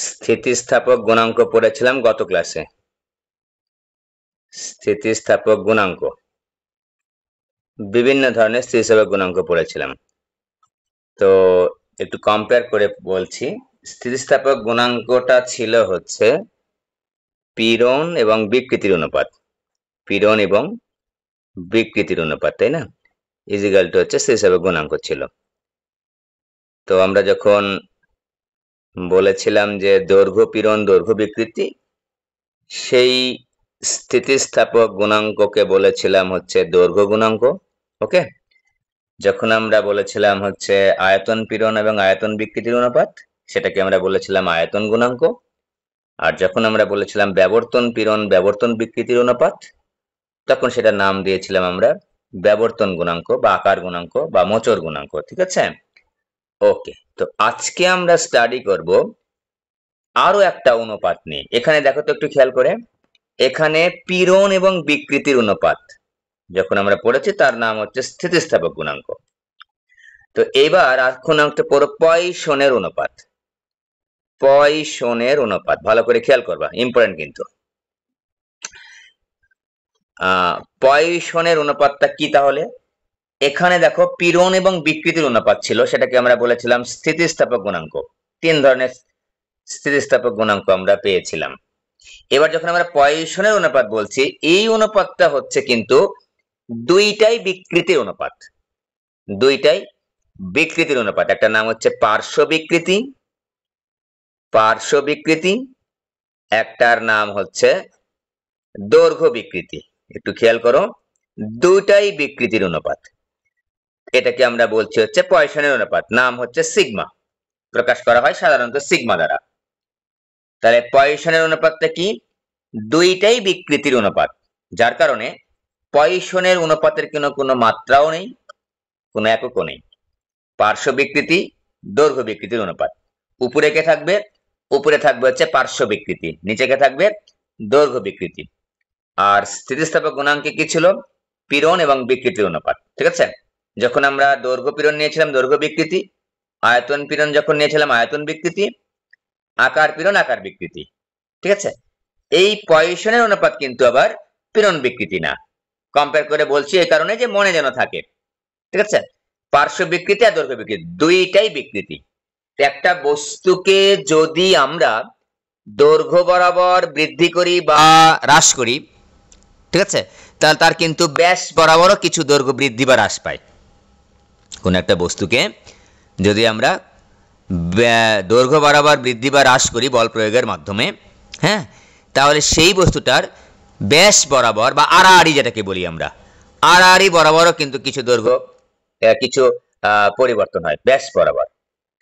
স্থিতিস্থাপক গুণাঙ্ক পড়েছিলাম গত ক্লাসে। স্থিতিস্থাপক গুণাঙ্ক, বিভিন্ন ধরনের স্থিতিস্থাপক গুণাঙ্ক পড়েছিলাম। তো একটু কম্পেয়ার করে বলছি। স্থিতিস্থাপক গুণাঙ্কটা ছিল হচ্ছে পীড়ন এবং বিকৃতির অনুপাত। পীড়ন এবং বিকৃতির অনুপাত, তাই না? ইজিক্যাল টু হচ্ছে স্থিতিস্থাপক গুণাঙ্ক ছিল। তো আমরা যখন বলেছিলাম যে দৈর্ঘ্য পীড়ন দৈর্ঘ্য বিকৃতি, সেই স্থিতিস্থাপক গুণাঙ্ককে বলেছিলাম হচ্ছে দৈর্ঘ্য গুণাঙ্ক। ওকে, যখন আমরা বলেছিলাম হচ্ছে আয়তন পীড়ন এবং আয়তন বিকৃতির অনুপাত, সেটাকে আমরা বলেছিলাম আয়তন গুণাঙ্ক। আর যখন আমরা বলেছিলাম ব্যবর্তন পীড়ন ব্যবর্তন বিকৃতির অনুপাত, তখন সেটার নাম দিয়েছিলাম আমরা ব্যবর্তন গুণাঙ্ক বা আকার গুণাঙ্ক বা মোচড় গুণাঙ্ক। ঠিক আছে? ওকে, তো আজকে আমরা স্টাডি করব আরো একটা অনুপাত নিয়ে। এখানে দেখো তো একটু খেয়াল করে, এখানে পীড়ন এবং বিকৃতির অনুপাত যখন আমরা পড়েছি তার নাম হচ্ছে স্থিতিস্থাপক গুণাঙ্ক। তো এবার এখন একটা পড়ো পয়সনের অনুপাত। পয়সনের অনুপাত ভালো করে খেয়াল করবা, ইম্পর্টেন্ট কিন্তু। পয়সনের অনুপাতটা কি তাহলে? এখানে দেখো পীড়ন এবং বিকৃতির অনুপাত ছিল, সেটাকে আমরা বলেছিলাম স্থিতিস্থাপক গুণাঙ্ক। তিন ধরনের স্থিতিস্থাপক গুণাঙ্ক আমরা পেয়েছিলাম। এবার যখন আমরা পয়সনের অনুপাত বলছি, এই অনুপাতটা হচ্ছে কিন্তু দুইটাই বিকৃতির অনুপাত। দুইটাই বিকৃতির অনুপাত। একটা নাম হচ্ছে পার্শ্ব বিকৃতি, পার্শ্ব বিকৃতি, একটার নাম হচ্ছে দৈর্ঘ্য বিকৃতি। একটু খেয়াল করো, দুইটাই বিকৃতির অনুপাত। এটাকে আমরা বলছি হচ্ছে পয়সনের অনুপাত, নাম হচ্ছে সিগমা। প্রকাশ করা হয় সাধারণত সিগমা দ্বারা। তাহলে পয়সনের অনুপাতটা কি? দুইটাই বিকৃতির অনুপাত, যার কারণে পয়সনের অনুপাতের কোনো মাত্রাও নেই, কোনো এককও নেই। পার্শ্ব বিকৃতি দৈর্ঘ্য বিকৃতির অনুপাত। উপরে কে থাকবে? উপরে থাকবে হচ্ছে পার্শ্ব বিকৃতি, নিচে কে থাকবে? দৈর্ঘ্য বিকৃতি। আর স্থিতিস্থাপক গুণাঙ্কে কি ছিল? পীড়ন এবং বিকৃতির অনুপাত। ঠিক আছে? যখন আমরা দৈর্ঘ্য পীড়ন নিয়েছিলাম দৈর্ঘ্য বিকৃতি, আয়তন পীড়ন যখন নিয়েছিলাম আয়তন বিকৃতি, আকার পীড়ন আকার বিকৃতি। ঠিক আছে? এই পয়সনের অনুপাত কিন্তু আবার পীড়ন বিকৃতি না। কম্পেয়ার করে বলছি এই কারণে যে মনে যেন থাকে। ঠিক আছে? পার্শ্ব বিকৃতি আর দৈর্ঘ্য বিকৃতি দুইটাই বিকৃতি। একটা বস্তুকে যদি আমরা দৈর্ঘ্য বরাবর বৃদ্ধি করি বা হ্রাস করি, ঠিক আছে, তাহলে তার কিন্তু ব্যাস বরাবরও কিছু দৈর্ঘ্য বৃদ্ধি বা হ্রাস পায়। কোন একটা বস্তুকে যদি আমরা দৈর্ঘ্য বরাবর বৃদ্ধি বা হ্রাস করি বল প্রয়োগের মাধ্যমে, হ্যাঁ, তাহলে সেই বস্তুটার ব্যাস বরাবর বা আড়াআড়ি যেটাকে বলি আমরা, আড়াআড়ি বরাবরও কিন্তু কিছু দৈর্ঘ্য কিছু পরিবর্তন হয় ব্যাস বরাবর।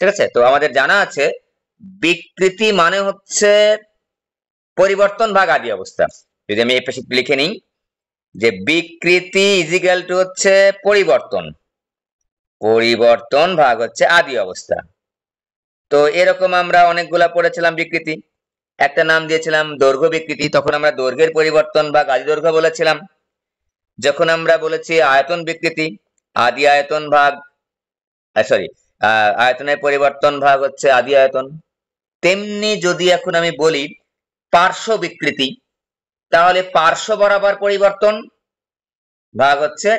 ঠিক আছে? তো আমাদের জানা আছে বিকৃতি মানে হচ্ছে পরিবর্তন ভাগ আদি অবস্থা। যদি আমি এই পাশে লিখে নিই যে বিকৃতি ইজিক্যাল টু হচ্ছে পরিবর্তন, পরিবর্তন ভাগ হচ্ছে আদি অবস্থা। তো এরকম আমরা অনেকগুলা পড়েছিলাম বিকৃতি। একটা নাম দিয়েছিলাম দৈর্ঘ্য বিকৃতি, তখন আমরা দৈর্ঘ্যের পরিবর্তন ভাগ আদি দৈর্ঘ্য বলেছিলাম। যখন আমরা বলেছি আয়তন বিকৃতি, আদি আয়তন ভাগ সরি আয়তনের পরিবর্তন ভাগ হচ্ছে আদি আয়তন। তেমনি যদি এখন আমি বলি পার্শ্ব বিকৃতি, তাহলে পার্শ্ব বরাবর পরিবর্তন ভাগ হচ্ছে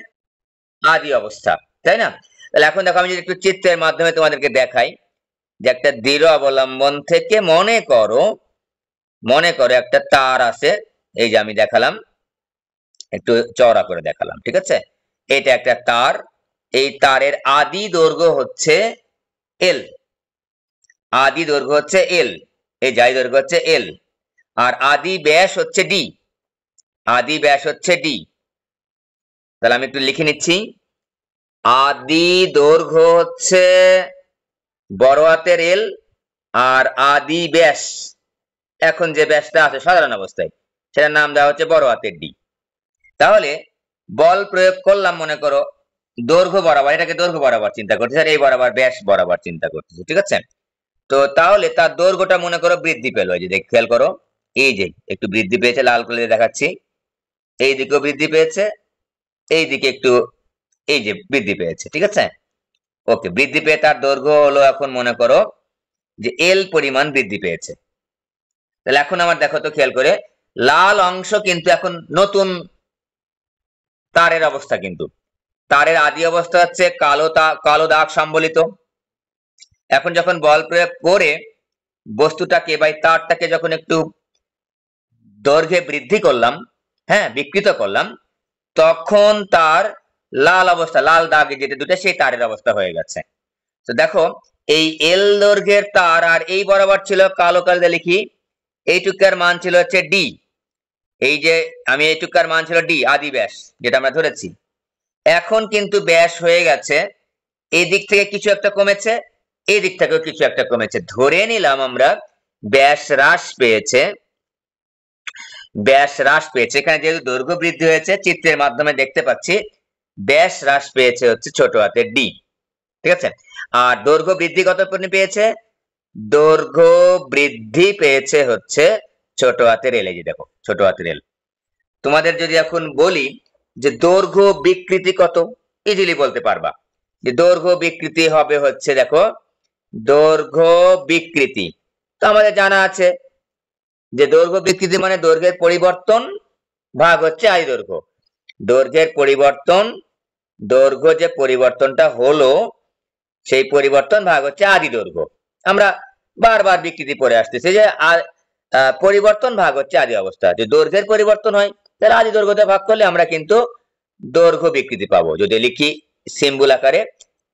আদি অবস্থা, তাই না? তাহলে এখন দেখো আমি যদি একটু চিত্রের মাধ্যমে তোমাদেরকে দেখাই যে একটা দৃঢ় অবলম্বন থেকে মনে করো একটা তার আছে। এই যে আমি দেখালাম, একটু চওড়া করে দেখালাম। ঠিক আছে? এটা একটা তার, এই তারের আদি দৈর্ঘ্য হচ্ছে এল, আদি দৈর্ঘ্য হচ্ছে এল, এই যাই দৈর্ঘ্য হচ্ছে এল, আর আদি ব্যাস হচ্ছে ডি, আদি ব্যাস হচ্ছে ডি। তাহলে আমি একটু লিখে নিচ্ছি, আদি দৈর্ঘ্য হচ্ছে বড় হাতের এল আর আদি ব্যাস, এখন যে ব্যাসটা আছে সাধারণ অবস্থায় সেটার নাম দেওয়া হচ্ছে বড় হাতের ডি। তাহলে বল প্রয়োগ করলাম, মনে করো দৈর্ঘ্য বরাবর, এটাকে দৈর্ঘ্য বরাবর চিন্তা করতেছে আর এই বরাবর ব্যাস বরাবর চিন্তা করতেছে। ঠিক আছে? তো তাহলে তার দৈর্ঘ্যটা মনে করো বৃদ্ধি পেল। এই যে খেয়াল করো, এই যে একটু বৃদ্ধি পেয়েছে, লাল কালারে দেখাচ্ছি, এই দিকেও বৃদ্ধি পেয়েছে, এই দিকে একটু এই যে বৃদ্ধি পেয়েছে। ঠিক আছে? ওকে, বৃদ্ধি পেয়ে তার দৈর্ঘ্য হলো এখন মনে করো যে এল পরিমাণ বৃদ্ধি পেয়েছে। তাহলে এখন আমার দেখো তো খেয়াল করে, লাল অংশ কিন্তু এখন নতুন তারের অবস্থা, কিন্তু তারের আদি অবস্থা হচ্ছে কালো দাগ সম্বলিত। এখন যখন বল প্রয়োগ করে বস্তুটাকে বা তারটাকে যখন একটু দৈর্ঘ্যে বৃদ্ধি করলাম, হ্যাঁ বিকৃত করলাম, তখন তার লাল অবস্থা, লাল দাগ যেটা দুটো, সেই তারের অবস্থা হয়ে গেছে। তো দেখো এই এল দৈর্ঘ্যের তার, আর এই বরাবর ছিল কালো কালো লিখি, এইটুকার মান ছিল হচ্ছে ডি। এই যে আমি এইটুকার মান ছিল ডি, আদি ব্যাস যেটা আমরা ধরেছি। এখন কিন্তু ব্যাস হয়ে গেছে, এই দিক থেকে কিছু একটা কমেছে, এই দিক থেকেও কিছু একটা কমেছে, ধরে নিলাম আমরা ব্যাস হ্রাস পেয়েছে। ব্যাস হ্রাস পেয়েছে, এখানে যেহেতু দৈর্ঘ্য বৃদ্ধি হয়েছে চিত্রের মাধ্যমে দেখতে পাচ্ছি, ব্যাস হ্রাস পেয়েছে হচ্ছে ছোট হাতের ডি, ঠিক আছে। আর দৈর্ঘ্য বৃদ্ধি কত পেয়েছে? দৈর্ঘ্য বৃদ্ধি পেয়েছে হচ্ছে ছোট হাতের এল। এই যে দেখো ছোট হাতের এল। তোমাদের যদি এখন বলি যে দৈর্ঘ্য বিকৃতি কত, ইজিলি বলতে পারবা যে দৈর্ঘ্য বিকৃতি হবে হচ্ছে, দেখো দৈর্ঘ্য বিকৃতি তো আমাদের জানা আছে যে দৈর্ঘ্য বিকৃতি মানে দৈর্ঘ্যের পরিবর্তন ভাগ হচ্ছে আদি দৈর্ঘ্য। দৈর্ঘ্যের পরিবর্তন, দৈর্ঘ্য যে পরিবর্তনটা হলো সেই পরিবর্তন ভাগ হচ্ছে আদি দৈর্ঘ্য। আমরা বারবার বিকৃতি পড়ে আসতেছি যে পরিবর্তন ভাগ হচ্ছে আদি অবস্থা। যদি দৈর্ঘ্যের পরিবর্তন হয় তাহলে আদি দৈর্ঘ্যতে ভাগ করলে আমরা কিন্তু দৈর্ঘ্য বিকৃতি পাবো। যদি লিখি সিম্বল আকারে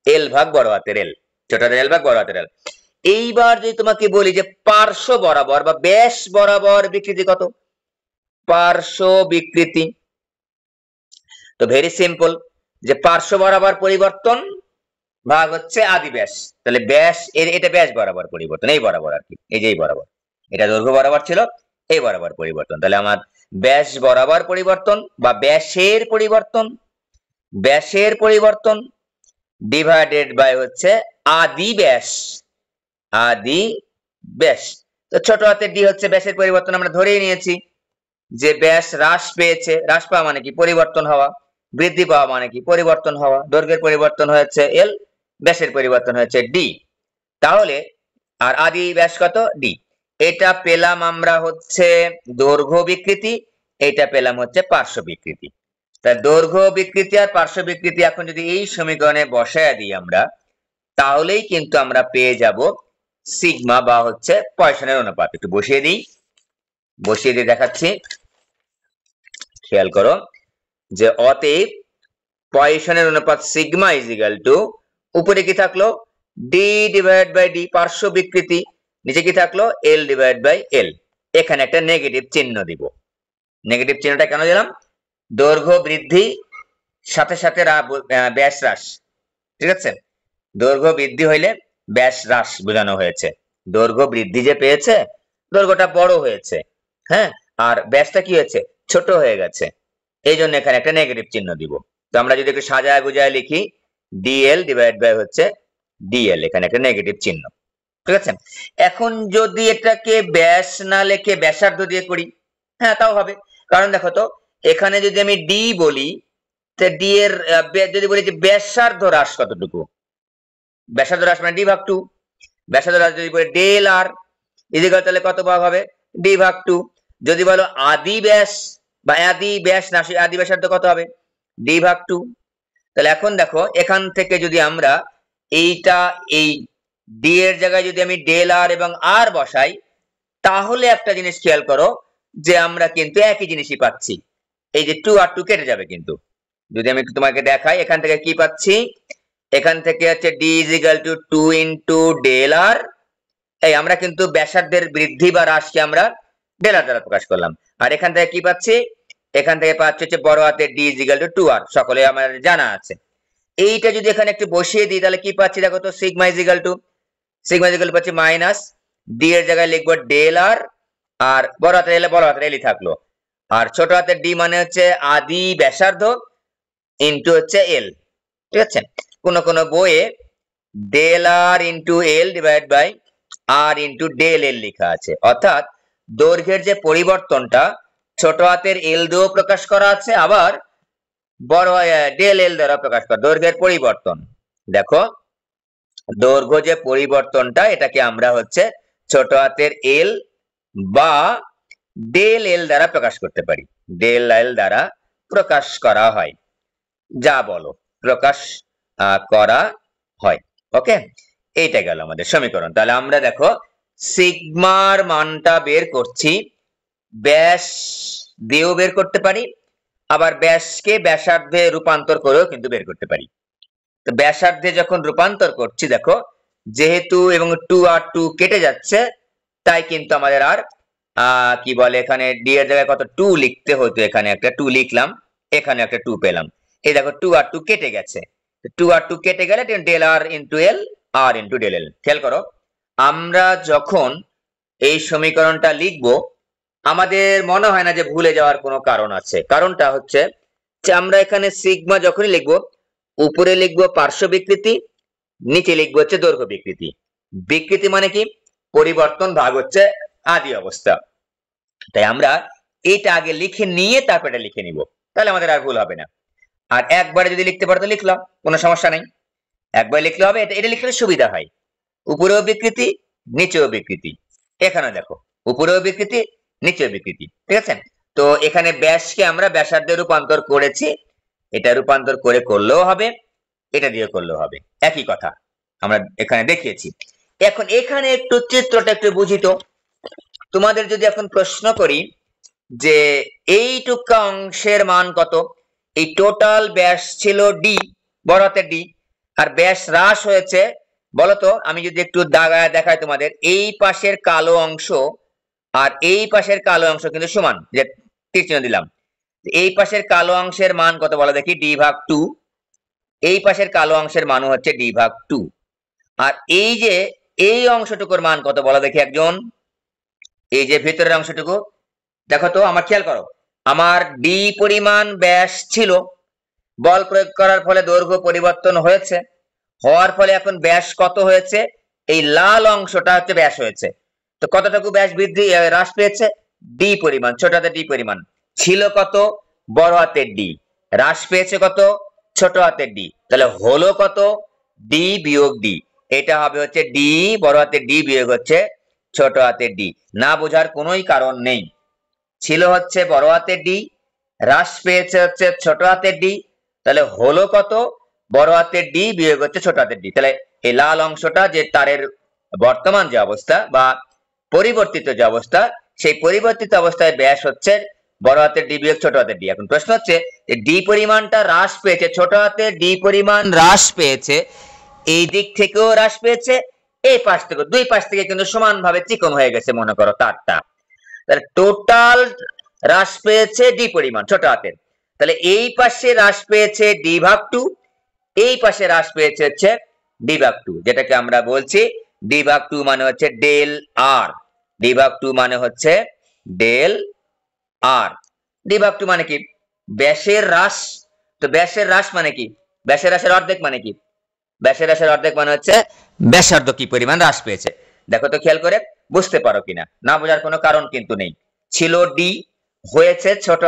এল ভাগ বড় হাতের এল, ছোট হাতের এল ভাগ বড় হাতের এল। এইবার যদি তোমাকে বলি যে পার্শ্ব বরাবর বা ব্যাস বরাবর বিকৃতি কত, পার্শ্ব বিকৃতি, তো ভেরি সিম্পল, যে পার্শ্ব বরাবর পরিবর্তন ভাগ হচ্ছে আদি ব্যাস। তাহলে ব্যাস এটা ব্যাস বরাবর পরিবর্তন, এই বরাবর আর কি, এই যে এই বরাবর, এটা দৈর্ঘ্য বরাবর ছিল, এই বরাবর পরিবর্তন। তাহলে আমার ব্যাস বরাবর পরিবর্তন বা ব্যাসের পরিবর্তন, ব্যাসের পরিবর্তন ডিভাইডেড বাই হচ্ছে আদি ব্যাস, আদি ব্যাস। তো ছোট হাতের ডি হচ্ছে ব্যাসের পরিবর্তন, আমরা ধরেই নিয়েছি যে ব্যাস হ্রাস পেয়েছে, হ্রাস পাওয়া মানে কি পরিবর্তন হওয়া, বৃদ্ধি পাওয়া মানে কি পরিবর্তন হওয়া। দৈর্ঘ্যের পরিবর্তন হয়েছে এল, ব্যাসের পরিবর্তন হয়েছে ডি। তাহলে আর আদি ব্যাস কত, ডি। এটা পেলাম আমরা হচ্ছে দৈর্ঘ্য বিকৃতি, এটা পেলাম হচ্ছে পার্শ্ব বিকৃতি। তাই দৈর্ঘ্য বিকৃতি আর পার্শ্ব বিকৃতি এখন যদি এই সমীকরণে বসায় দিই আমরা, তাহলেই কিন্তু আমরা পেয়ে যাব সিগমা বা হচ্ছে পয়সনের অনুপাত। একটু বসিয়ে দিই, বসিয়ে দিয়ে দেখাচ্ছি, খেয়াল করো যে অতএব পয়সনের অনুপাত সিগমা ইজ ইকুয়াল টু, উপরে কি থাকলো ডি ডিভাইড বাই ডি পার্শ্ব বিকৃতি, নিচে কি থাকলো এল ডিভাইড বাই এল। এখানে একটা নেগেটিভ চিহ্ন দিব। নেগেটিভ চিহ্নটা কেন দিলাম? দৈর্ঘ্য বৃদ্ধি সাথে সাথে ব্যাস হ্রাস, ঠিক আছে। দৈর্ঘ্য বৃদ্ধি হইলে ব্যাস হ্রাস বোঝানো হয়েছে। দৈর্ঘ্য বৃদ্ধি যে পেয়েছে, দৈর্ঘ্যটা বড় হয়েছে, হ্যাঁ, আর ব্যাসটা কি হয়েছে ছোট হয়ে গেছে, এই জন্য এখানে একটা নেগেটিভ চিহ্ন দিব। তো আমরা যদি একটু সাজায় গুজায় লিখি ডিএল ডিভাইড বাই হচ্ছে ডিএল, এখানে একটা নেগেটিভ চিহ্ন, ঠিক আছে। এখন যদি এটাকে ব্যাস না লিখে ব্যাসার্ধ দিয়ে করি, হ্যাঁ তাও হবে। কারণ দেখো তো এখানে যদি আমি ডি বলি, ডি এর যদি বলি যে ব্যাসার্ধ হ্রাস কতটুকু, ব্যাসার্ধ হ্রাস মানে ডি ভাগ টু। ব্যাসার্ধ হ্রাস যদি বলি ডেল আর ইজিক্যাল, তাহলে কত ভাগ হবে ডি ভাগ টু। যদি বলো আদি ব্যাস বা আদি ব্যাস না, আদি ব্যাসার্ধ কত হবে ডি ভাগ টু। তাহলে এখন দেখো এখান থেকে যদি আমরা এইটা এই ডি এর জায়গায় যদি আমি ডেল আর এবং আর বসাই, তাহলে একটা জিনিস খেয়াল করো যে আমরা কিন্তু একই জিনিসই পাচ্ছি, এই যে টু আর টু কেটে যাবে। কিন্তু যদি আমি একটু তোমাকে দেখাই, এখান থেকে কি পাচ্ছি, এখান থেকে হচ্ছে D is equal to 2 into del r. এই আমরা কিন্তু ব্যাসার্ধের বৃদ্ধি বা হ্রাসকে আমরা ডেল আর দ্বারা প্রকাশ করলাম। আর এখান থেকে কি পাচ্ছি, এখান থেকে পাচ্ছি হচ্ছে বড় হাতের ডি ইজ ইকুয়াল টু 2 আর, সকলে আমাদের জানা আছে। এইটা যদি এখানে একটু বসিয়ে দিই তাহলে কি পাচ্ছি দেখো তো, sigma is equal two, sigma is equal two পাচ্ছি মাইনাস ডি এর জায়গায় লিখবো ডেল আর, আর বড় হাতের এলে বড় হাতের এলই থাকলো, আর ছোট হাতের ডি মানে হচ্ছে আদি ব্যাসার্ধ ইনটু হচ্ছে এল, ঠিক আছে। কোন কোন বইয়ে del R into L divide by R into del L লেখা আছে, অর্থাৎ দৈর্ঘ্যের যে পরিবর্তনটা ছোট হাতের এল দিয়েও প্রকাশ করা আছে, আবার বড় ডেল এল দ্বারা প্রকাশ করা দৈর্ঘ্যের পরিবর্তন। দেখো দৈর্ঘ্য যে পরিবর্তনটা, এটাকে আমরা হচ্ছে ছোট হাতের এল বা ডেল এল দ্বারা প্রকাশ করতে পারি। ডেল এল দ্বারা প্রকাশ করা হয়, যা বলো প্রকাশ করা হয়। ওকে, এইটা গেল আমাদের সমীকরণ। তাহলে আমরা দেখো সিগমার মানটা বের করছি, ব্যাস দিয়েও বের করতে পারি, আবার ব্যাসকে ব্যাসার্ধে রূপান্তর করেও কিন্তু বের করতে পারি। তো ব্যাসার্ধে যখন রূপান্তর করছি দেখো, যেহেতু এবং 2 আর 2 কেটে যাচ্ছে, তাই কিন্তু আমাদের আর কি বলে এখানে ডি এর জায়গায় কত 2 লিখতে হতো, এখানে একটা 2 লিখলাম, এখানে একটা 2 পেলাম। এই দেখো 2 আর 2 কেটে গেছে, 2 আর 2 কেটে গেলে ডেল আর ইন্টু এল, আর ইন্টু ডেল এল। খেয়াল করো, আমরা যখন এই সমীকরণটা লিখবো আমাদের মনে হয় না যে ভুলে যাওয়ার কোনো কারণ আছে। কারণটা হচ্ছে যে আমরা এখানে সিগমা যখনই লিখবো, উপরে লিখবো পার্শ্ব বিকৃতি, নিচে লিখবো হচ্ছে দৈর্ঘ্য বিকৃতি। বিকৃতি মানে কি? পরিবর্তন ভাগ হচ্ছে আদি অবস্থা। তাই আমরা এটা আগে লিখে নিয়ে তারপর এটা লিখে নিব, তাহলে আমাদের আর ভুল হবে না। আর একবারে যদি লিখতে পারো তো লিখলাম, কোনো সমস্যা নেই, একবার লিখলে হবে। এটা লিখলে সুবিধা হয়, উপরেও বিকৃতি নিচেও বিকৃতি। এখানে দেখো উপরেও বিকৃতি নিচেও বিকৃতি, ঠিক আছে। তো এখানে ব্যাসকে আমরা ব্যাসার্ধে রূপান্তর করেছি, এটা রূপান্তর করে করলেও হবে, এটা দিয়ে করলেও হবে, একই কথা আমরা এখানে দেখিয়েছি। এখন এখানে একটু চিত্রটা একটু বুঝি তো। তোমাদের যদি এখন প্রশ্ন করি যে এইটুকা অংশের মান কত, এই টোটাল ব্যাস ছিল ডি, বড় হাতের ডি, আর ব্যাস হ্রাস হয়েছে বলতো, আমি যদি একটু দাগায় দেখাই তোমাদের, এই পাশের কালো অংশ আর এই পাশের কালো অংশ কিন্তু সমান, যে তীর চিহ্ন দিলাম। এই পাশের কালো অংশের মান কত বলো দেখি, ডি ভাগ 2, এই পাশের কালো অংশের মান হচ্ছে ডি ভাগ 2। আর এই যে এই অংশটুকুর মান কত বলো দেখি একজন, এই যে ভিতরের অংশটুকু দেখো তো, আমার খেয়াল করো, আমার ডি পরিমাণ ব্যাস ছিল, বল প্রয়োগ করার ফলে দৈর্ঘ্য পরিবর্তন হয়েছে, হওয়ার ফলে এখন ব্যাস কত হয়েছে, এই লাল অংশটা হচ্ছে ব্যাস হয়েছে। তো কতটুকু ব্যাস বৃদ্ধি হ্রাস পেয়েছে, ডি পরিমাণ, ছোট হাতের ডি পরিমাণ। ছিল কত, বড় হাতের ডি, হ্রাস পেয়েছে কত, ছোট হাতের ডি, তাহলে হলো কত, ডি বিয়োগ ডি। এটা হবে হচ্ছে ডি, বড় হাতের ডি বিয়োগ হচ্ছে ছোট হাতের ডি। না বোঝার কোনোই কারণ নেই। ছিল হচ্ছে বড় হাতের ডি, হ্রাস পেয়েছে হচ্ছে ছোট হাতের ডি, তাহলে হলো কত, বড় হাতের ডি বিয়োগ হচ্ছে ছোট হাতের ডি। তাহলে এই লাল অংশটা যে তারের বর্তমান যে অবস্থা বা পরিবর্তিত যে অবস্থা, সেই পরিবর্তিত অবস্থায় ব্যাস হচ্ছে বড় হাতের ডি বিয়োগ ছোট হাতের ডি। এখন প্রশ্ন হচ্ছে যে ডি পরিমাণটা হ্রাস পেয়েছে, ছোট হাতের ডি পরিমাণ হ্রাস পেয়েছে, এই দিক থেকেও হ্রাস পেয়েছে, এই পাশ থেকে, দুই পাশ থেকে কিন্তু সমানভাবে চিকন হয়ে গেছে মনে করো তারটা। তাহলে টোটাল হ্রাস পেয়েছে ডি পরিমাণ ছোট হাতের, তাহলে এই পাশে হ্রাস পেয়েছে ডি ভাগ 2, এই পাশে হ্রাস পেয়েছে হচ্ছে ডি ভাগ 2, যেটাকে আমরা বলছি ডি ভাগ 2 মানে হচ্ছে ডেল আর। ডি ভাগ 2 মানে হচ্ছে ডেল আর। ডি ভাগ 2 মানে কি, ব্যাসের হ্রাস। তো ব্যাসের হ্রাস মানে কি, ব্যাসের হ্রাসের অর্ধেক মানে কি, ব্যাসের হ্রাসের অর্ধেক মানে হচ্ছে ব্যাসার্ধ কি পরিমাণ হ্রাস পেয়েছে। দেখো তো খেয়াল করে বুঝতে পারো কিনা, না বোঝার কোনো কারণ কিন্তু নেই। ছিল ডি, হয়েছে ছোট,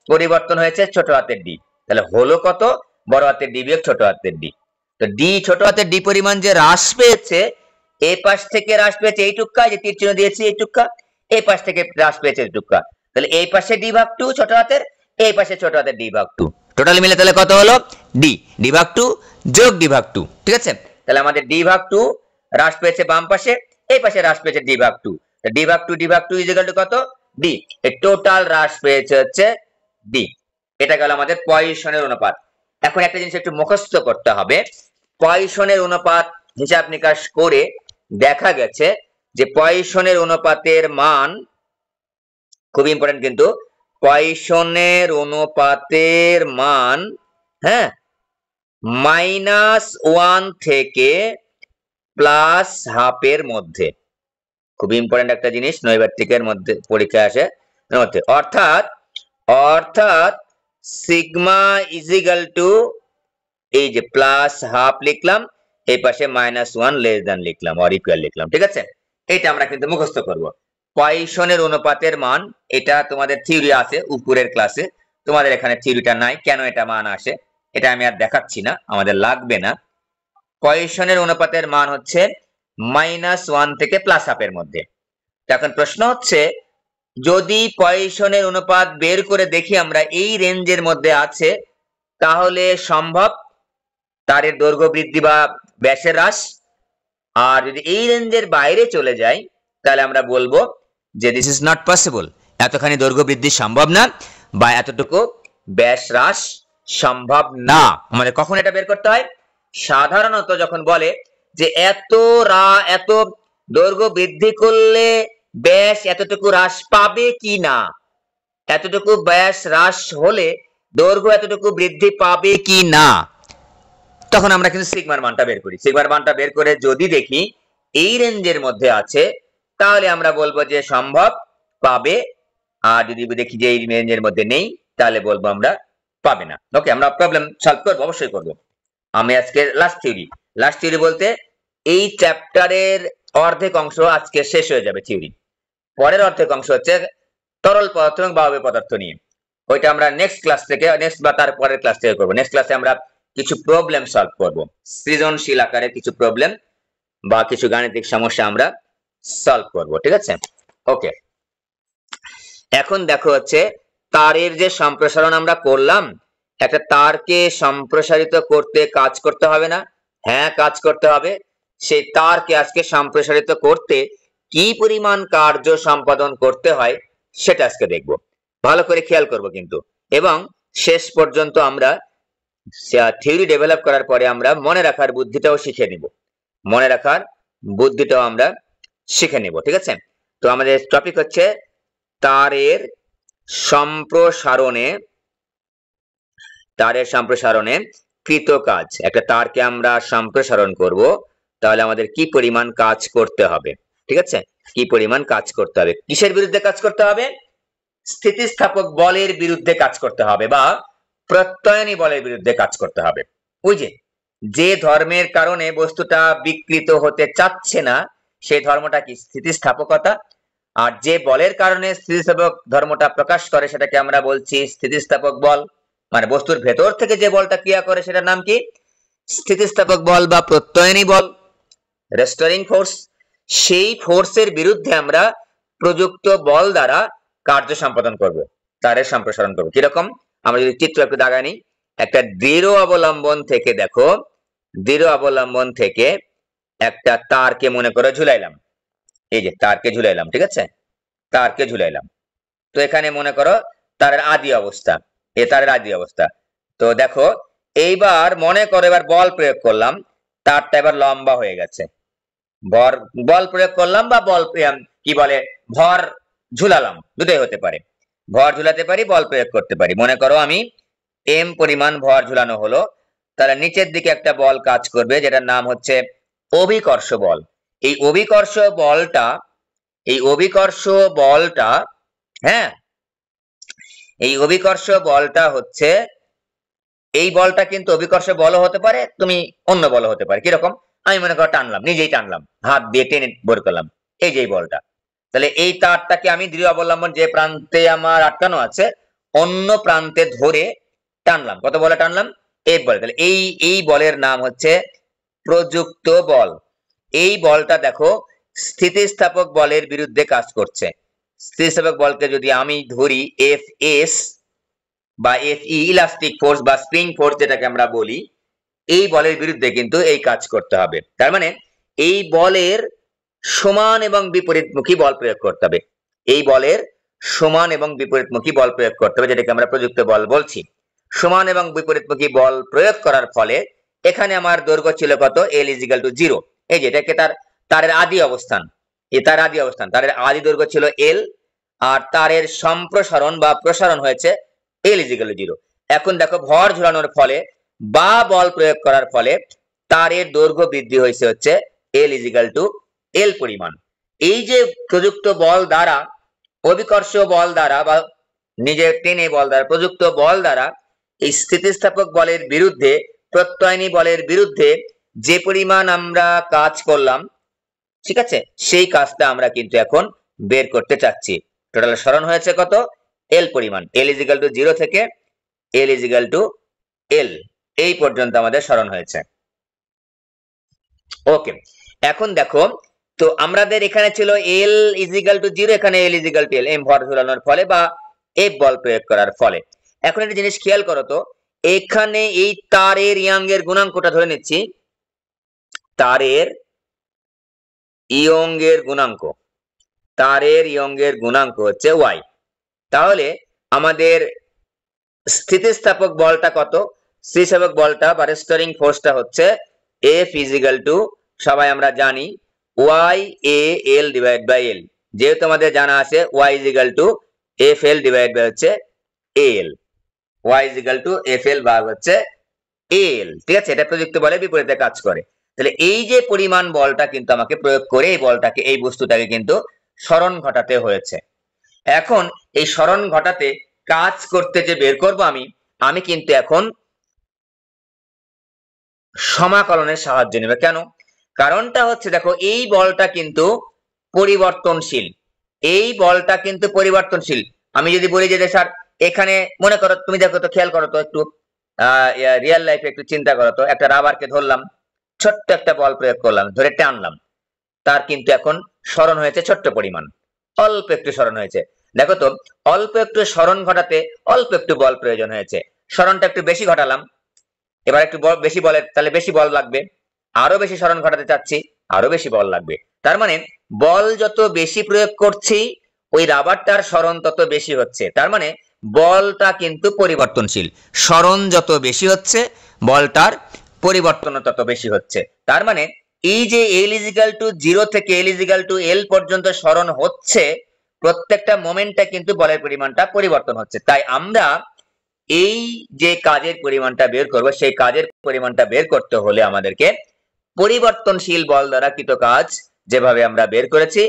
পরিবর্তন হয়েছে ছোট হাতের ডি, তাহলে হলো কত, বড় হাতের ডি বিয়োগ ছোট হাতের ডি। তো ডি, ছোট হাতের ডি পরিমাণ যে হ্রাস পেয়েছে, এই পাশ থেকে হ্রাস পেয়েছে এইটুকা, যে তীর চিহ্ন দিয়েছি এইটুকা, এই পাশ থেকে হ্রাস পেয়েছে এইটুকা, তাহলে এই পাশে ডি ভাগ 2 ছোট হাতের, এই পাশে ছোট হাতের ডি ভাগ 2, টোটাল মিলে তাহলে কত হলো, ডি, ডি ভাগ 2 যোগ ডি ভাগ 2, ঠিক আছে। তাহলে আমাদের ডি ভাগ 2 হ্রাস পেয়েছে বাম পাশে, এই পাশে হ্রাস পেয়েছে ডি ভাগ 2, ডি ভাগ 2 ডি ভাগ 2 ইকুয়াল টু কত, ডি। এই টোটাল হ্রাস পেয়েছে হচ্ছে ডি। এটা গেল আমাদের পয়সনের অনুপাত। এখন একটা জিনিস একটু মুখস্থ করতে হবে, পয়সনের অনুপাত হিসাব নিকাশ করে দেখা গেছে যে পয়সনের অনুপাতের মান খুব ইম্পর্টেন্ট, কিন্তু পয়সনের অনুপাতের মান, হ্যাঁ, -1 থেকে +12 এর মধ্যে। খুব ইম্পর্টেন্ট একটা জিনিস, নৈর্ব্যক্তিকের মধ্যে পরীক্ষায় আসে, অর্থাৎ অর্থাৎ সিগমা ইজিক্যাল টু, এই যে +12 লিখলাম, এই পাশে -1 লেস দ্যান লিখলাম, অর ইকুয়াল লিখলাম, ঠিক আছে। এটা আমরা কিন্তু মুখস্থ করব। পয়সনের অনুপাতের মান, এটা তোমাদের থিওরি আছে উপরের ক্লাসে, তোমাদের এখানে থিওরিটা নাই, কেন এটা মান আসে এটা আমি আর দেখাচ্ছি না, আমাদের লাগবে না। পয়সনের অনুপাতের মান হচ্ছে -1 থেকে +12 এর মধ্যে। এখন প্রশ্ন হচ্ছে, যদি পয়সনের অনুপাত বের করে দেখি আমরা এই রেঞ্জের মধ্যে আছে, তাহলে সম্ভব তারের দৈর্ঘ্য বৃদ্ধি বা ব্যাসের হ্রাস। আর যদি এই রেঞ্জের বাইরে চলে যায়, তাহলে আমরা বলবো যে দিস ইজ নট পসিবল, এতখানি দৈর্ঘ্য বৃদ্ধি সম্ভব না বা এতটুকু ব্যাস হ্রাস সম্ভব না। আমাদের কখন এটা বের করতে হয়? সাধারণত যখন বলে যে এত দৈর্ঘ্য বৃদ্ধি করলে ব্যাস এতটুকু হ্রাস পাবে কি না, এতটুকু ব্যাস হ্রাস হলে দৈর্ঘ্য এতটুকু বৃদ্ধি পাবে কি না, তখন আমরা কিন্তু সিগমার মানটা বের করি। সিগমার মানটা বের করে যদি দেখি এই রেঞ্জের মধ্যে আছে, তাহলে আমরা বলবো যে সম্ভব, পাবে। আর যদি দেখি যে এই রেঞ্জের মধ্যে নেই, তাহলে বলবো আমরা পাবে না। ওকে, আমরা প্রবলেম সলভ করবো, অবশ্যই করবো। আমি আজকে লাস্ট থিওরি বলতে এই চ্যাপ্টারের অর্ধেক অংশ আজকে শেষ হয়ে যাবে থিওরি। পরের অর্ধেক অংশ হচ্ছে তরল পদার্থ এবং বায়বীয় পদার্থ নিয়ে। ওইটা আমরা নেক্সট ক্লাস থেকে, নেক্সট বা তার পরের ক্লাস থেকে করবো। নেক্সট ক্লাসে আমরা কিছু প্রবলেম সলভ করব, সৃজনশীল আকারে কিছু প্রবলেম বা কিছু গাণিতিক সমস্যা আমরা সলভ করব। ঠিক আছে, ওকে। এখন দেখো হচ্ছে তারের যে সম্প্রসারণ আমরা করলাম, একটা তারকে সম্প্রসারিত করতে কাজ করতে হবে না? হ্যাঁ, কাজ করতে হবে। সেই তারকে আজকে সম্প্রসারিত করতে কি পরিমাণ কার্য সম্পাদন করতে হয় সেটা আজকে দেখব। ভালো করে খেয়াল করব কিন্তু, এবং শেষ পর্যন্ত আমরা থিওরি ডেভেলপ করার পরে আমরা মনে রাখার বুদ্ধিটাও শিখে নিব, মনে রাখার বুদ্ধিটাও আমরা শিখে নিব। ঠিক আছে, তো আমাদের টপিক হচ্ছে তারের সম্প্রসারণে কৃত কাজ। একটা তারকে আমরা সম্প্রসারণ করব, তাহলে আমাদের কি পরিমাণ কাজ করতে হবে। ঠিক আছে, কি পরিমাণ কাজ করতে হবে, কিসের বিরুদ্ধে কাজ করতে হবে? স্থিতিস্থাপক বলের বিরুদ্ধে কাজ করতে হবে বা প্রত্যয়নী বলের বিরুদ্ধে কাজ করতে হবে। ওই যে ধর্মের কারণে বস্তুটা বিকৃত হতে চাচ্ছে না, সেই ধর্মটা কি? স্থিতিস্থাপকতা। আর যে বলের কারণে স্থিতিস্থাপক ধর্মটা প্রকাশ করে সেটাকে আমরা বলছি স্থিতিস্থাপক বল। মানে বস্তুর ভেতর থেকে যে বলটা ক্রিয়া করে সেটার নাম কি? স্থিতিস্থাপক বল বা প্রত্যয়নী বল, রেস্টোরিং ফোর্স। সেই ফোর্সের বিরুদ্ধে আমরা প্রযুক্ত বল দ্বারা কার্য সম্পাদন করব, তারের সম্প্রসারণ করব। কিরকম? আমরা যদি চিত্র একটু দাগাই নিই, একটা দৃঢ় অবলম্বন থেকে, দেখো দৃঢ় অবলম্বন থেকে একটা তারকে মনে করে ঝুলাইলাম। এই যে তারকে ঝুলাইলাম, ঠিক আছে, তারকে ঝুলাইলাম। তো এখানে মনে করো তারের আদি অবস্থা, এ তারের আদি অবস্থা। তো দেখো এইবার মনে করো এবার বল প্রয়োগ করলাম, তারটা এবার লম্বা হয়ে গেছে। বল প্রয়োগ করলাম বা কি বলে ভর ঝুলালাম, দুটোই হতে পারে। ভর ঝুলাতে পারি, বল প্রয়োগ করতে পারি। মনে করো আমি এম পরিমাণ ভর ঝুলানো হলো, তাহলে নিচের দিকে একটা বল কাজ করবে যেটার নাম হচ্ছে অভিকর্ষ বল। এই অভিকর্ষ বলটা হ্যাঁ, এই অভিকর্ষ বলটা হচ্ছে, এই বলটা কিন্তু অভিকর্ষ বল হতে পারে, তুমি অন্য বল হতে পারে। কিরকম? আমি মনে করো টানলাম, নিজেই টানলাম, হাত দিয়ে টেনে বের করলাম, এই যে বলটা। তাহলে এই তারটাকে আমি দৃঢ় অবলম্বন যে প্রান্তে আমার আটকানো আছে, অন্য প্রান্তে ধরে টানলাম। কত বলে টানলাম? 1 বলে। তাহলে এই বলের নাম হচ্ছে প্রযুক্ত বল। এই বলটা দেখো স্থিতিস্থাপক বলের বিরুদ্ধে কাজ করছে। স্থিতিস্থাপক বলকে যদি আমি ধরি এফ এস বা এফ ই, ইলাস্টিক ফোর্স বা স্প্রিং ফোর্স যেটাকে আমরা বলি, এই বলের বিরুদ্ধে কিন্তু এই কাজ করতে হবে। তার মানে এই বলের সমান এবং বিপরীতমুখী বল প্রয়োগ করতে হবে। এই বলের সমান এবং বিপরীতমুখী বল প্রয়োগ করতে হবে, যেটাকে আমরা প্রযুক্ত বল বলছি। সমান এবং বিপরীতমুখী বল প্রয়োগ করার ফলে এখানে আমার দৈর্ঘ্য ছিল কত? L = 0। এই যে এটাকে তারের আদি অবস্থান, তার আদি অবস্থান, তারের আদি দৈর্ঘ্য ছিল L, আর তারের সম্প্রসারণ বা প্রসারণ হয়েছে L = 0। এখন দেখো ভর ঝুলানোর ফলে বা বল প্রয়োগ করার ফলে তারের দৈর্ঘ্য বৃদ্ধি হয়েছে হচ্ছে L = L পরিমাণ। এই যে প্রযুক্ত বল দ্বারা, অভিকর্ষ বল দ্বারা বা নিজের টেনে বল দ্বারা, প্রযুক্ত বল দ্বারা এই স্থিতিস্থাপক বলের বিরুদ্ধে, প্রত্যয়নী বলের বিরুদ্ধে যে পরিমাণ আমরা কাজ করলাম, ঠিক আছে, সেই কাজটা আমরা কিন্তু এখন বের করতে চাচ্ছি। টোটাল সরণ হয়েছে কত? L পরিমাণ। L = 0 থেকে L = L, এই পর্যন্ত আমাদের সরণ হয়েছে। ওকে, এখন দেখো তো আমাদের এখানে ছিল এল ইজ ইকুয়াল টু 0, এখানে L is equal to L, M ভর ঝুলানোর ফলে বা এফ বল প্রয়োগ করার ফলে। এখন একটা জিনিস খেয়াল করো তো, এখানে এই তারের ইয়ং এর গুণাঙ্কটা ধরে নিচ্ছি, তারের ইয়ং এর গুণাঙ্ক, তারের ইয়ং এর গুণাঙ্ক হচ্ছে ওয়াই। তাহলে আমাদের স্থিতিস্থাপক বলটা কত? স্থিতিস্থাপক বলটা বা রেস্টোরিং ফোর্সটা হচ্ছে এফ ইজ ইকুয়াল টু, সবাই আমরা জানি, Y A L divide by L. যেহেতু আমাদের জানা আছে Y is equal to F L divide by হচ্ছে L, Y is equal to F L ভাগ হচ্ছে এল। ঠিক আছে, এটা প্রযুক্তি বলের বিপরীতে কাজ করে। তাহলে এই যে পরিমাণ বলটা কিন্তু আমাকে প্রয়োগ করে এই বলটাকে, এই বস্তুটাকে কিন্তু সরণ ঘটাতে হয়েছে। এখন এই সরণ ঘটাতে কাজ করতে যে বের করব আমি কিন্তু এখন সমাকলনের সাহায্য নেব। কেন? কারণটা হচ্ছে দেখো, এই বলটা কিন্তু পরিবর্তনশীল, এই বলটা কিন্তু পরিবর্তনশীল। আমি যদি বলি যে স্যার এখানে মনে করো, তুমি দেখো তো, খেয়াল করো তো একটু, রিয়েল লাইফে একটু চিন্তা করো তো, একটা রাবারকে ধরলাম, ছোট্ট একটা বল প্রয়োগ করলাম, ধরে টানলাম, তার কিন্তু এখন সরণ হয়েছে ছোট্ট পরিমাণ, অল্প একটু সরণ হয়েছে। দেখো তো, অল্প একটু সরণ ঘটাতে অল্প একটু বল প্রয়োজন হয়েছে, সরণটা একটু বেশি ঘটালাম, এবার একটু বেশি বলের, তাহলে বেশি বল লাগবে, আরো বেশি সরণ ঘটাতে চাচ্ছি, আরো বেশি বল লাগবে। তার মানে বল যত বেশি প্রয়োগ করছি ওই রাবারটার সরণ তত বেশি হচ্ছে। তার মানে বলটা কিন্তু পরিবর্তনশীল, সরণ যত বেশি হচ্ছে বলটার পরিবর্তন তত বেশি হচ্ছে। তার মানে এই যে এল ইজ ইকুয়াল টু 0 থেকে এল ইজ ইকুয়াল টু এল পর্যন্ত সরণ হচ্ছে, প্রত্যেকটা মোমেন্টে কিন্তু বলের পরিমাণটা পরিবর্তন হচ্ছে। তাই আমরা এই যে কাজের পরিমাণটা বের করব, সেই কাজের পরিমাণটা বের করতে হলে আমাদেরকে পরিবর্তনশীল বল দ্বারা কৃত কাজ যেভাবে আমরা বের করেছি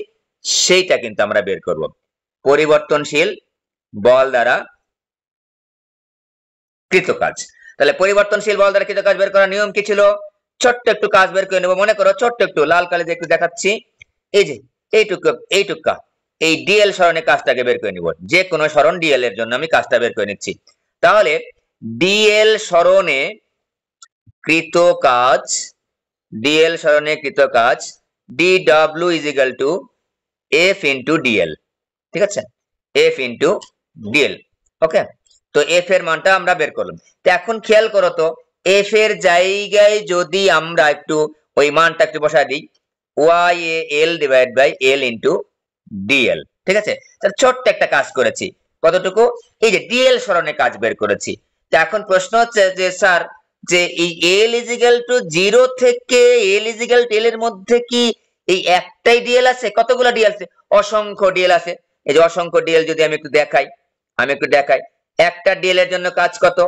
সেইটা কিন্তু আমরা বের করব। পরিবর্তনশীল বল দ্বারা কৃত কাজ। তাহলে পরিবর্তনশীল বল দ্বারা কৃত কাজ বের করার নিয়ম কি ছিল? ছোট্ট একটু কাজ বের করে নেব। মনে করো ছোট্ট একটু লাল কালি দিয়ে একটু দেখাচ্ছি, এই যে এইটুকা এই ডিএল সরণে কাজটাকে বের করে নিব। যে কোনো সরণ ডিএল এর জন্য আমি কাজটা বের করে নিচ্ছি। তাহলে ডিএল সরণে কৃত কাজ, ডিএল সরণে কৃত কাজ DW is equal to F into dL. ঠিক আছে, এফ ইন্টু ডিএল। ওকে, তো এফ এর মানটা আমরা বের করলাম। তো এখন খেয়াল করো তো, এফ এর জায়গায় যদি আমরা একটু ওই মানটা একটু বসায় দিই, Y A L divide by L into dL. ঠিক আছে, তাহলে ছোট্ট একটা কাজ করেছি, কতটুকু? এই যে ডিএল সরণে কাজ বের করেছি। তো এখন প্রশ্ন হচ্ছে যে স্যার, যে এই এল ইজ ইকুয়াল টু 0 থেকে এল ইজ ইকুয়াল টু এল এর মধ্যে কি এই একটাই ডিএল আছে? কতগুলো ডিএল আছে? অসংখ্য ডিএল আছে। এই যে অসংখ্য ডিএল যদি আমি একটু দেখাই, একটা ডিএল এর জন্য কাজ কত?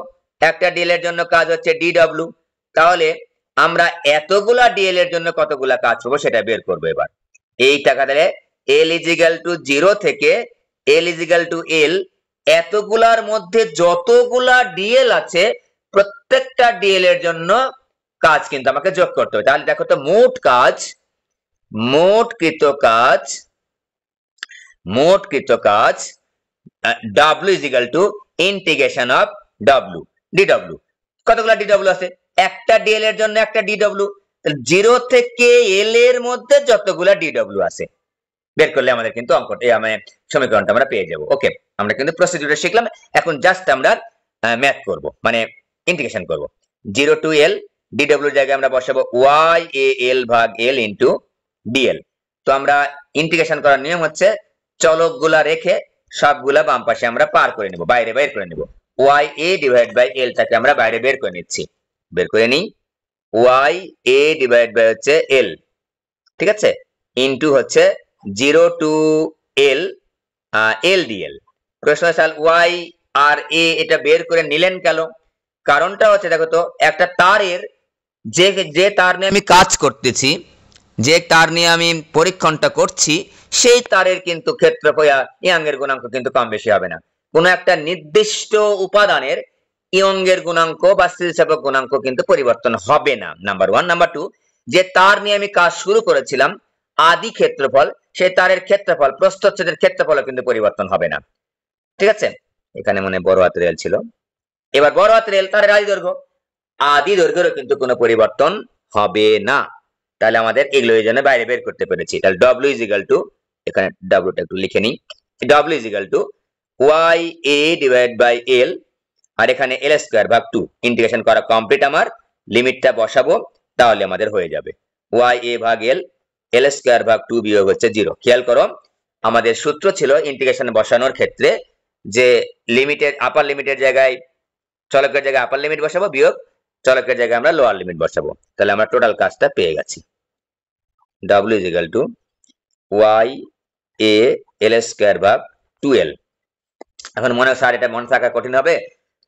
একটা ডিএল এর জন্য কাজ হচ্ছে ডিডব্লিউ। তাহলে আমরা এতগুলা ডিএল এর জন্য কতগুলা কাজ করবো সেটা বের করবো এবার। এই টাকা দিলে এল ইজ ইকুয়াল টু 0 থেকে এল ইজ ইকুয়াল টু এল, এতগুলার মধ্যে যতগুলা ডিএল আছে প্রত্যেকটা ডিএল এর জন্য কাজ কিন্তু আমাকে যোগ করতে হবে। তাহলে দেখো তো, মোট কাজ, মোট কৃত কাজ W is equal to integration of W DW। কতগুলা DW আছে? একটা ডিএল এর জন্য একটা DW, 0 থেকে L এর মধ্যে যতগুলা DW আছে বের করলে আমাদের কিন্তু অঙ্কটা, সমীকরণটা আমরা পেয়ে যাব। ওকে, আমরা কিন্তু প্রসিডিউরটা শিখলাম, এখন জাস্ট আমরা ম্যাথ করব, মানে ইন্টিগ্রেশন করব। 0 টু L, DW এর জায়গায় আমরা বসাবো y a L ভাগ L ইনটু DL। তো আমরা ইন্টিগ্রেশন করার নিয়ম হচ্ছে চলকগুলা রেখে সবগুলা বাম পাশে আমরা পার করে নেব, বাইরে বের করে নেব। y a divide by L টাকে আমরা বাইরে বের করে নিচ্ছি, বের করে নিই। y a ডিভাইড বাই হচ্ছে L, ঠিক আছে, ইনটু হচ্ছে 0 টু L L DL। প্রশ্ন হচ্ছে y আর a এটা বের করে নিলেন কেন? কারণটা হচ্ছে দেখো তো, একটা তারের যে তার নিয়ে আমি কাজ করতেছি, যে তার নিয়ে আমি পরীক্ষণটা করছি, সেই তারের কিন্তু ক্ষেত্রফল ইয়ং এর গুণাঙ্ক কিন্তু কম বেশি হবে না। কোন একটা নির্দিষ্ট উপাদানের ইয়ং এর গুণাঙ্ক বা স্থিতিস্থাপক গুণাঙ্ক কিন্তু পরিবর্তন হবে না, নাম্বার 1। নাম্বার 2, যে তার নিয়ে আমি কাজ শুরু করেছিলাম আদি ক্ষেত্রফল, সেই তারের ক্ষেত্রফল, প্রস্থচ্ছেদের ক্ষেত্রফল কিন্তু পরিবর্তন হবে না। ঠিক আছে, এখানে মনে বড় হাতের এল ছিল, এবার বড় হাতের এল তারের আদি দৈর্ঘ্য, আদি দৈর্ঘ্যেরও কিন্তু কোনো পরিবর্তন হবে না। তাহলে আমাদের এগুলো এই জন্য বাইরে বের করতে পেরেছি। তাহলে ডব্লিউ ইজ ইকাল টু, এখানে ডব্লিউটা একটু লিখে নিই, W is equal to Y A divide by L, আর এখানে এল স্কোয়ার ভাগ 2। ইন্টিগ্রেশন করা কমপ্লিট, আমার লিমিটটা বসাবো তাহলে আমাদের হয়ে যাবে ওয়াই এ ভাগ এল, এল স্কোয়ার ভাগ 2 বিয়োগ হচ্ছে 0। খেয়াল করো আমাদের সূত্র ছিল ইন্টিগ্রেশন বসানোর ক্ষেত্রে যে লিমিটের আপার লিমিটের জায়গায় চলকের জায়গায় আপার লিমিট বসাবো, বিয়োগ চলকের জায়গায় আমরা লোয়ার লিমিট বসাবো। তাহলে আমরা টোটাল কাজটা পেয়ে গেছি। w is equal to y a l square ভাগ 2l। এখন মনে হয় স্যার এটা মনে থাকা কঠিন হবে,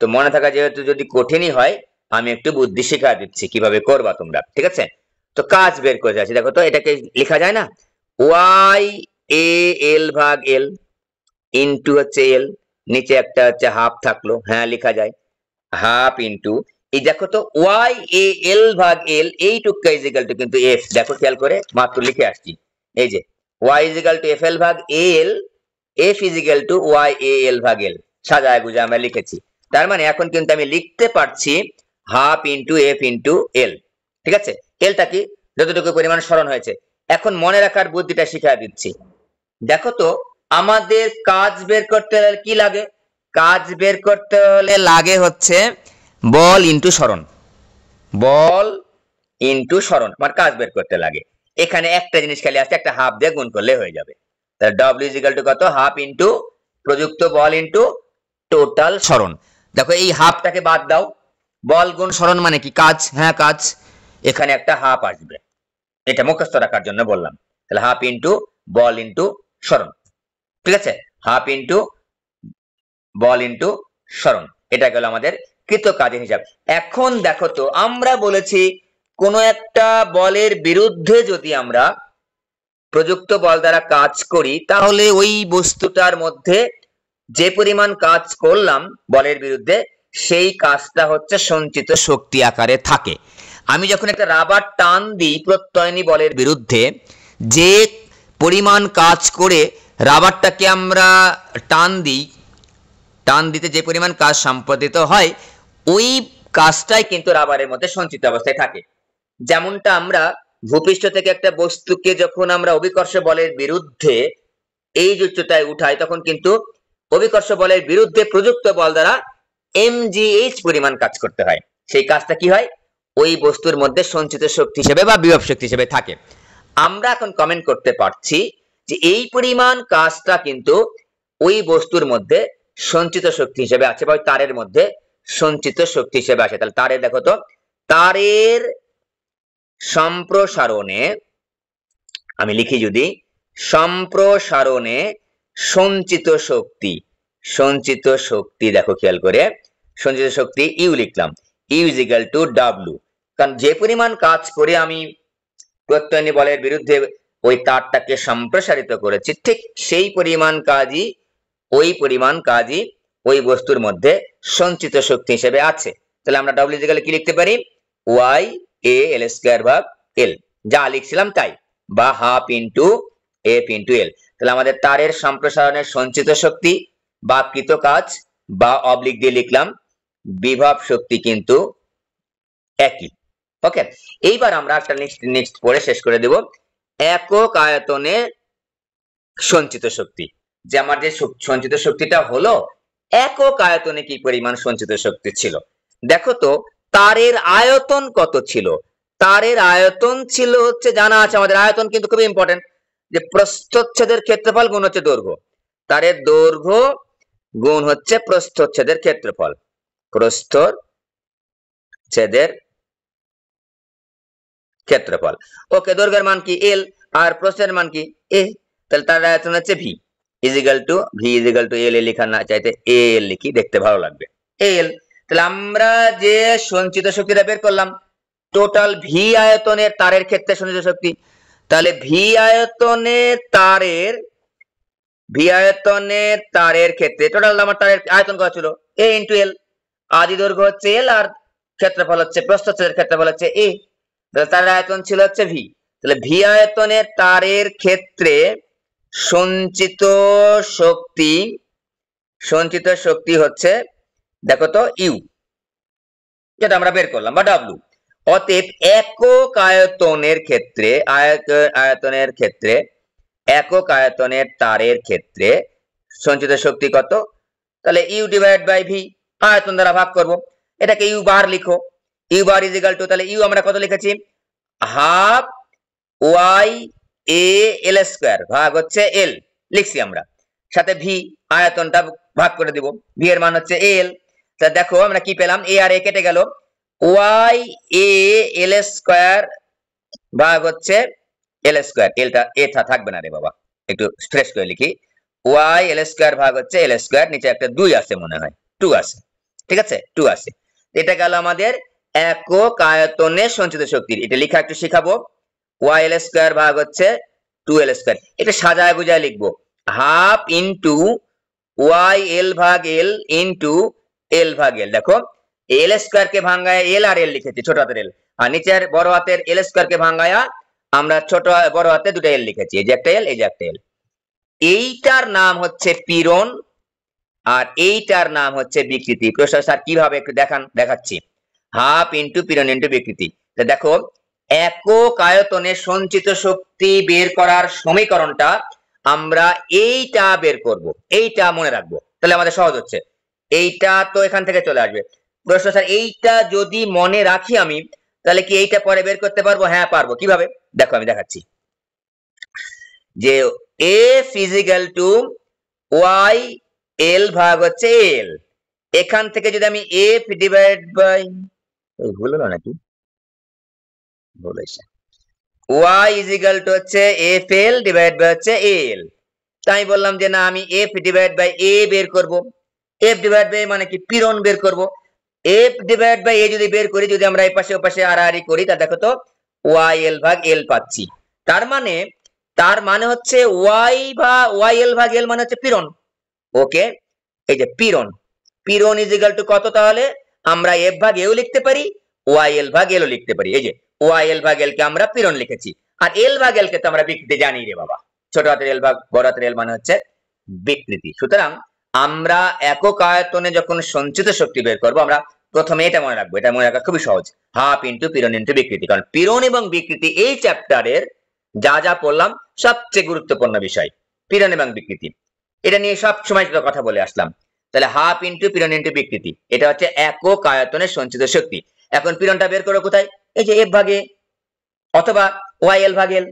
তো মনে থাকা যেহেতু যদি কঠিনই হয় আমি একটু বুদ্ধি শিখা দিচ্ছি কিভাবে করবা তোমরা, ঠিক আছে? তো কাজ বের করে যাচ্ছি, দেখো তো এটাকে লেখা যায় না, y a l ভাগ l ইনটু হচ্ছে l, নিচে একটা হচ্ছে হাফ থাকলো, হ্যাঁ লেখা যায় হাফ ইনটু এই দেখো তো y a l ভাগ l, এইটুকু ইজ ইকুয়াল টু কিন্তু f। দেখো খেয়াল করে মাত্র লিখে আসছি, এই যে y is equal two f l ভাগ al, f is equal two y a l ভাগ l, সাজায় গুজে আমরা লিখেছি। তার মানে এখন কিন্তু আমি লিখতে পারছি half into f into l, ঠিক আছে? lটা কি যতটুকু পরিমাণ সরণ হয়েছে। এখন মনে রাখার বুদ্ধিটা শিখিয়ে দিচ্ছি। দেখো তো আমাদের কাজ বের করতে হলে কি লাগে? কাজ বের করতে হলে লাগে হচ্ছে বল ইনটু সরণ, বল ইনটু সরণ আমার কাজ বের করতে লাগে। এখানে একটা জিনিস খালি আছে, একটা হাফ দিয়ে গুণ করলে হয়ে যাবে। তাহলে w ইজ ইকুয়াল টু কত, হাফ ইনটু প্রযুক্ত বল ইনটু টোটাল সরণ। দেখো এই হাফটাকে বাদ দাও, বল গুণ সরণ মানে কি কাজ, হ্যাঁ কাজ, এখানে একটা হাফ আসবে, এটা মুখস্থ রাখার জন্য বললাম। তাহলে হাফ ইনটু বল ইনটু সরণ, ঠিক আছে? হাফ ইনটু বল ইনটু সরণ, এটা গেল আমাদের কৃত কাজের হিসাব। এখন দেখো তো আমরা বলেছি কোন একটা বলের বিরুদ্ধে যদি আমরা প্রযুক্ত বল দ্বারা কাজ করি তাহলে ওই বস্তুটার মধ্যে যে পরিমাণ কাজ করলাম বলের বিরুদ্ধে সেই কাজটা হচ্ছে সঞ্চিত শক্তি আকারে থাকে। আমি যখন একটা রাবার টান দিই প্রত্যয়নী বলের বিরুদ্ধে, যে পরিমাণ কাজ করে রাবারটাকে আমরা টান দিই, টান দিতে যে পরিমাণ কাজ সম্পাদিত হয় ওই কাজটাই কিন্তু রাবারের মধ্যে সঞ্চিত অবস্থায় থাকে। যেমনটা আমরা ভূপৃষ্ঠ থেকে একটা বস্তুকে যখন আমরা অভিকর্ষ বলের বিরুদ্ধে এই উচ্চতায় উঠাই তখন কিন্তু অভিকর্ষ বলের বিরুদ্ধে প্রযুক্ত বল দ্বারা mgh পরিমাণ কাজ করতে হয়। সেই কাজটা কি হয়? ওই বস্তুর মধ্যে সঞ্চিত শক্তি হিসেবে বা বিভব শক্তি হিসেবে থাকে। আমরা এখন কমেন্ট করতে পারছি যে এই পরিমাণ কাজটা কিন্তু ওই বস্তুর মধ্যে সঞ্চিত শক্তি হিসেবে আছে বা ওই তারের মধ্যে সঞ্চিত শক্তি হিসেবে আছে। তাহলে তারের দেখো তো তারের সম্প্রসারণে, আমি লিখি যদি সম্প্রসারণে সঞ্চিত শক্তি, সঞ্চিত শক্তি দেখো খেয়াল করে সঞ্চিত শক্তি ইউ লিখলাম, U is equal to W. কারণ যে পরিমাণ কাজ করে আমি প্রত্যয়নী বলের বিরুদ্ধে ওই তারটাকে সম্প্রসারিত করেছি ঠিক সেই পরিমাণ কাজই ওই বস্তুর মধ্যে সঞ্চিত শক্তি হিসেবে আছে। তাহলে আমরা ডাব্লিউ ইকুয়াল কি লিখতে পারি, ওয়াই এ এল স্কয়ার ভাগ এল, যা লিখছিলাম তাই, বা হাফ ইনটু এফ ইনটু এল। তাহলে আমাদের তারের সম্প্রসারণের সঞ্চিত শক্তি বা কৃত কাজ বা অবলিক দিয়ে লিখলাম বিভব শক্তি কিন্তু একই। ওকে, এইবার আমরা একটা নেক্সট পড়ে শেষ করে দেব একক আয়তনে সঞ্চিত শক্তি। যে আমার যে সঞ্চিত শক্তিটা হলো একক আয়তনে কি পরিমাণ সঞ্চিত শক্তি ছিল। দেখো তো তারের আয়তন কত ছিল? তারের আয়তন ছিল হচ্ছে জানা আছে আমাদের, আয়তন কিন্তু খুব ইম্পর্টেন্ট, যে প্রস্থচ্ছেদের ক্ষেত্রফল গুণ হচ্ছে দৈর্ঘ্য, তারের দৈর্ঘ্য গুণ হচ্ছে প্রস্থচ্ছেদের ক্ষেত্রফল, প্রস্থচ্ছেদের ক্ষেত্রফল। ওকে, দৈর্ঘ্যের মান কি এল আর প্রস্থের মান কি এ, তাহলে তার আয়তন হচ্ছে ভি ইজিক্যাল টু এল, লেখা না চাইতে এ এল লিখি, দেখতে ভালো লাগবে এল। তাহলে আমরা যে সঞ্চিত শক্তিটা বের করলাম টোটাল ভি আয়তনের তারের ক্ষেত্রে সঞ্চিত শক্তি, তাহলে ভি আয়তনের তারের ক্ষেত্রে টোটাল আমার তারের আয়তন কত ছিল এ ইন্টু এল, আদি দৈর্ঘ্য হচ্ছে এল আর ক্ষেত্রফল হচ্ছে প্রস্থচ্ছেদের ক্ষেত্রফল হচ্ছে এ, তারের আয়তন ছিল হচ্ছে ভি। তাহলে ভি আয়তনের তারের ক্ষেত্রে সঞ্চিত শক্তি হচ্ছে দেখো তো ইউ, যেটা আমরা বের করলাম, বা ডাব্লিউ। অতএব একক আয়তনের ক্ষেত্রে একক আয়তনের তারের ক্ষেত্রে সঞ্চিত শক্তি কত? তাহলে ইউ ডিভাইড বাই ভি, আয়তন দ্বারা ভাগ করব, এটাকে ইউ বার লিখো। U bar is equal to, তাহলে ইউ আমরা কত লিখেছি? Half Y A L square ভাগ হচ্ছে এল লিখছি আমরা, সাথে ভি আয়তনটা ভাগ করে দিব, ভি এর মান হচ্ছে এল। তা দেখো আমরা কি পেলাম, এ আর এ কেটে গেল, ওয়াই এ এল স্কয়ার ভাগ হচ্ছে এল স্কয়ার, এলটা এ থাকবে না রে বাবা, একটু স্ট্রেস করে লিখি, ওয়াই এল স্কয়ার ভাগ হচ্ছে এল স্কয়ার, নিচে একটা 2 আছে মনে হয়, 2 আছে, ঠিক আছে 2 আছে। এটা গেল আমাদের একক আয়তনে সঞ্চিত শক্তির, এটা লেখা একটু শিখাবো, ওয়াই এল স্কয়ার ভাগ হচ্ছে 2l স্কয়ার, এটা সাজায় গুজায় লিখবো, হাফ ইনটু ওয়াই এল ভাগ এল ইনটু এল ভাগ এল। দেখো এল স্কয়ার কে ভাঙায় এল আর এল লিখেছি, ছোট হাতের এল, আর নিচের বড় হাতের এল স্কয়ার কে ভাঙায়া আমরা ছোট বড় হাতে দুটো এল লিখেছি, এই যে একটা এল, এই যে একটা এল। এইটার নাম হচ্ছে পীড়ন আর এইটার নাম হচ্ছে বিকৃতি। প্রশ্ন স্যার কিভাবে, একটু দেখাচ্ছি, হাফ ইনটু পীড়ন ইনটু বিকৃতি। তো দেখো একক আয়তনে সঞ্চিত শক্তি বের করার সমীকরণটা আমরা এইটা বের করব, এইটা মনে রাখবো, তাহলে আমাদের সহজ হচ্ছে। এইটা তো এখান থেকে চলে আসবে। প্রশ্ন স্যার এইটা যদি মনে রাখি আমি, তাহলে কি এইটা পরে বের করতে পারবো? হ্যাঁ পারবো। কিভাবে দেখো আমি দেখাচ্ছি, যে F is equal to Y L ভাগ হচ্ছে এল, এখান থেকে যদি আমি এফ ডিভাইড বাই, ভুল হলো নাকি, ভুল হয়েছে, y ইজ ইকুয়াল টু হচ্ছে এফ এল ডিভাইড বাই হচ্ছে এল। তাই বললাম যে না আমি এফ ডিভাইড বাই এ বের করব, এফ ডিভাইড বাই মানে কি পীড়ন বের করব, এফ ডিভাইড বাই এ যদি বের করি, যদি আমরা এই পাশে ও পাশে আড়াআড়ি করি, তা দেখো তো ওয়াই এল ভাগ এল পাচ্ছি, তার মানে হচ্ছে ওয়াই এল ভাগ এল মানে হচ্ছে পীড়ন। ওকে, এই যে পীড়ন ইজ ইকুয়াল টু কত, তাহলে আমরা এফ ভাগ এও লিখতে পারি, ওয়াই এল ভাগ এলও লিখতে পারি। এই যে ওয়াই এল ভাগ এল কে আমরা পীড়ন লিখেছি, আর এল ভাগ এল কে তো আমরা বিকৃতি জানি রে বাবা, ছোট হাতের এল ভাগ বড় হাতের এল মানে হচ্ছে বিকৃতি। সুতরাং আমরা একক আয়তনে যখন সঞ্চিত শক্তি বের করব, আমরা প্রথমে এটা মনে রাখবো, এটা মনে রাখা খুবই সহজ, হাফ ইনটু পীড়ন ইনটু বিকৃতি। কারণ পীড়ন এবং বিকৃতি এই চ্যাপ্টারের যা পড়লাম সবচেয়ে গুরুত্বপূর্ণ বিষয়, পীড়ন এবং বিকৃতি, এটা নিয়ে সব সময় কথা বলে আসলাম। তাহলে হাফ ইনটু পীড়ন ইনটু বিকৃতি, এটা হচ্ছে একক আয়তনে সঞ্চিত শক্তি। এখন পীড়নটা বের করো কোথায়? এই যে এফ ভাগে অথবা ওয়াই এল ভাগ এল,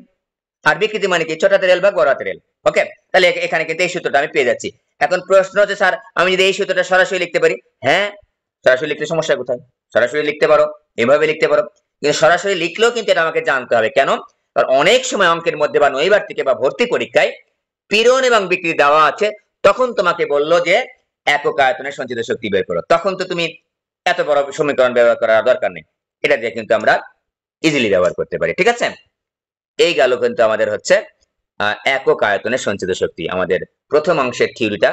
আর বিকৃতি মানে কি ছোট হাতের এল ভাগ বড় হাতের এল। ওকে, তাহলে এখানে কিন্তু এই সূত্রটা আমি পেয়ে যাচ্ছি। এখন প্রশ্ন হচ্ছে স্যার আমি যদি এই সূত্রটা সরাসরি লিখতে পারি, হ্যাঁ সরাসরি লিখতে সমস্যা কোথায়? সরাসরি লিখতে পারো, এভাবে লিখতে পারো, কিন্তু সরাসরি লিখলেও কিন্তু এটা আমাকে জানতে হবে। কেন? কারণ অনেক সময় অঙ্কের মধ্যে বা নৈর্বার্তিকে বা ভর্তি পরীক্ষায় পীড়ন এবং বিকৃতি দেওয়া আছে, তখন তোমাকে বললো যে একক আয়তনে সঞ্চিত শক্তি বের করো, তখন তো তুমি এত বড় সমীকরণ ব্যবহার করার দরকার নেই, এটা দিয়ে কিন্তু আমরা ইজিলি ব্যবহার করতে পারি। ঠিক আছে, এই গেল কিন্তু আমাদের হচ্ছে একক আয়তনে সঞ্চিত শক্তি। আমাদের প্রথম অংশের থিওরিটা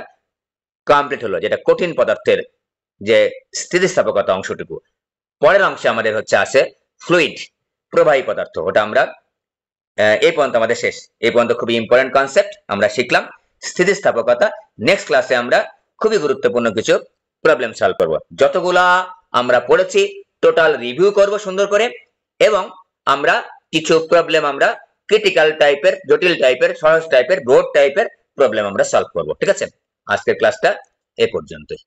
কমপ্লিট হলো, যেটা কঠিন পদার্থের যে স্থিতিস্থাপকতা অংশটুকু। পরের অংশে আমাদের হচ্ছে আছে ফ্লুইড, প্রবাহী পদার্থ, ওটা আমরা এই পর্যন্ত আমাদের শেষ। এই পর্যন্ত খুবই ইম্পর্টেন্ট কনসেপ্ট আমরা শিখলাম, স্থিতিস্থাপকতা। নেক্সট ক্লাসে আমরা খুবই গুরুত্বপূর্ণ কিছু প্রবলেম সলভ করব, যতগুলা আমরা পড়েছি টোটাল রিভিউ করব সুন্দর করে, এবং আমরা কিছু প্রবলেম আমরা ক্রিটিক্যাল টাইপের, জটিল টাইপের, সহজ টাইপের, ব্রড টাইপের প্রবলেম আমরা সলভ করব। ঠিক আছে, আজকের ক্লাসটা এ পর্যন্তই।